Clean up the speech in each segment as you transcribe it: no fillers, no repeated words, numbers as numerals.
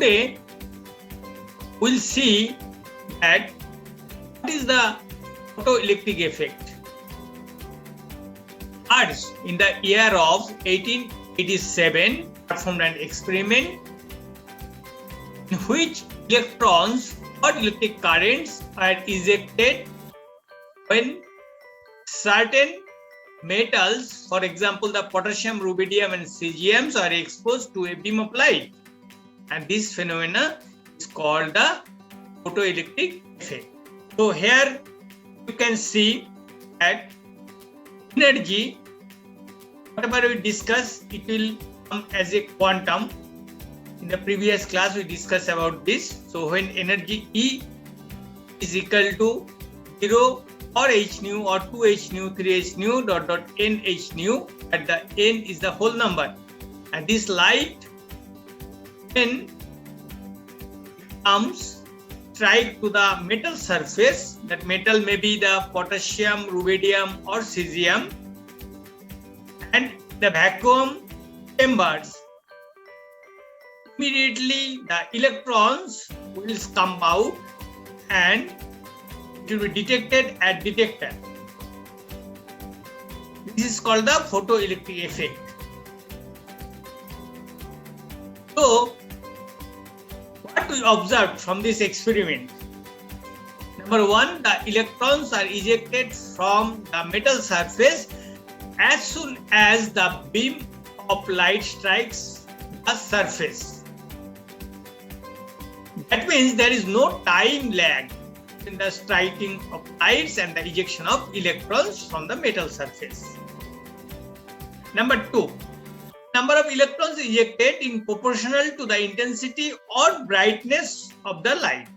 Today, we'll see that what is the photoelectric effect. First, in the year of 1887, performed an experiment in which electrons or electric currents are ejected when certain metals, for example, the potassium, rubidium, and cesium, are exposed to a beam of light. And this phenomena is called the photoelectric effect. So here you can see that energy, whatever we discuss, it will come as a quantum. In the previous class, we discussed about this. So when energy E is equal to 0 or h nu or 2h nu, 3h nu, nh nu, and the n is the whole number. And this light, when it comes, strike to the metal surface, that metal may be the potassium, rubidium, or cesium, and the vacuum chambers, immediately the electrons will come out and it will be detected at detector. This is called the photoelectric effect. So, what we observed from this experiment? Number one, the electrons are ejected from the metal surface as soon as the beam of light strikes the surface. That means there is no time lag in the striking of lights and the ejection of electrons from the metal surface. Number two, number of electrons ejected in proportional to the intensity or brightness of the light.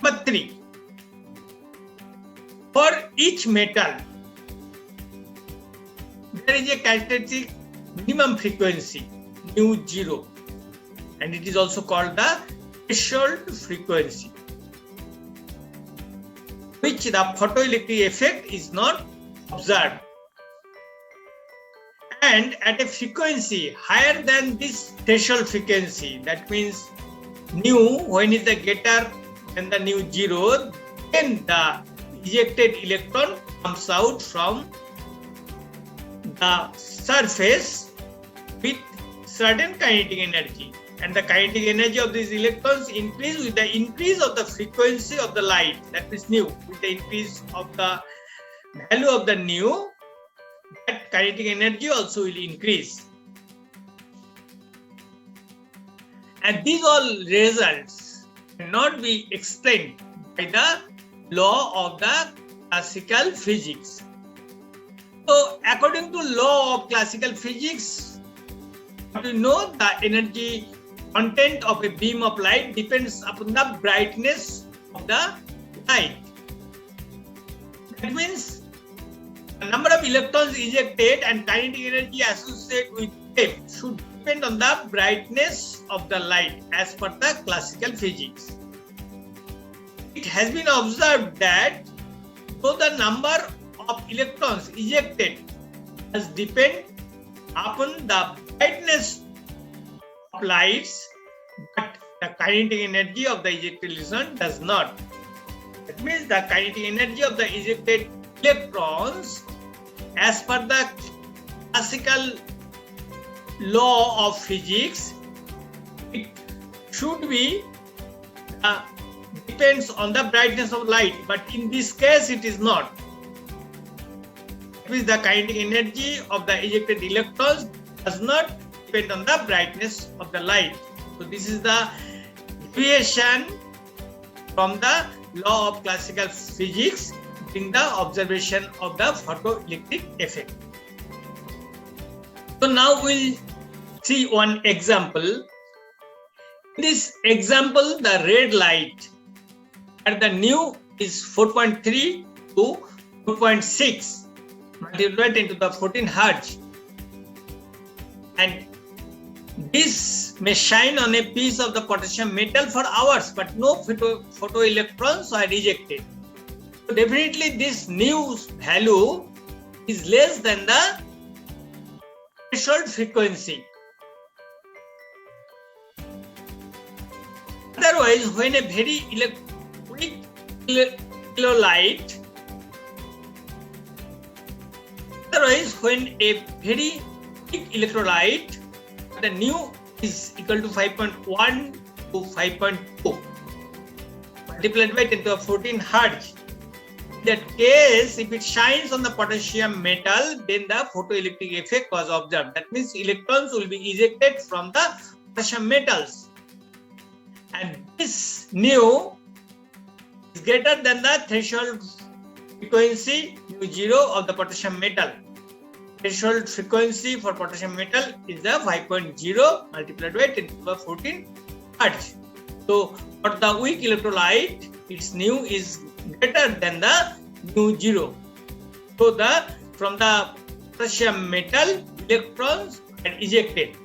Number three, for each metal, there is a characteristic minimum frequency, mu 0, and it is also called the threshold frequency, which the photoelectric effect is not observed. And at a frequency higher than this threshold frequency, that means nu, when is the greater than the nu 0, then the ejected electron comes out from the surface with certain kinetic energy, and the kinetic energy of these electrons increase with the increase of the frequency of the light, that is nu. With the increase of the value of the nu, that kinetic energy also will increase. And these all results cannot be explained by the law of the classical physics. So, according to law of classical physics, we know the energy content of a beam of light depends upon the brightness of the light. That means the number of electrons ejected and kinetic energy associated with them should depend on the brightness of the light as per the classical physics. It has been observed that though the number of electrons ejected does depend upon the brightness of lights, but the kinetic energy of the ejected electron does not. That means the kinetic energy of the ejected electrons, as per the classical law of physics, it should be depends on the brightness of light, but in this case it is not. That means the kinetic energy of the ejected electrons does not depend on the brightness of the light. So this is the deviation from the law of classical physics in the observation of the photoelectric effect. So now we'll see one example. In this example, the red light at the nu is 4.3 to 4.6 multiplied into the 14 Hertz, and this may shine on a piece of the potassium metal for hours, but no photoelectrons are ejected. So definitely this nu value is less than the threshold frequency. Otherwise, when a very weak electrolyte, the nu is equal to 5.1 to 5.2 multiplied by 10 to the 14 Hertz. In that case, if it shines on the potassium metal, then the photoelectric effect was observed. That means electrons will be ejected from the potassium metals. And this nu is greater than the threshold frequency mu0 of the potassium metal. Threshold frequency for potassium metal is the 5.0 multiplied by 10 to the 14 Hertz. So for the weak electrolyte, its nu is greater than the mu0. So from the potassium metal, electrons are ejected.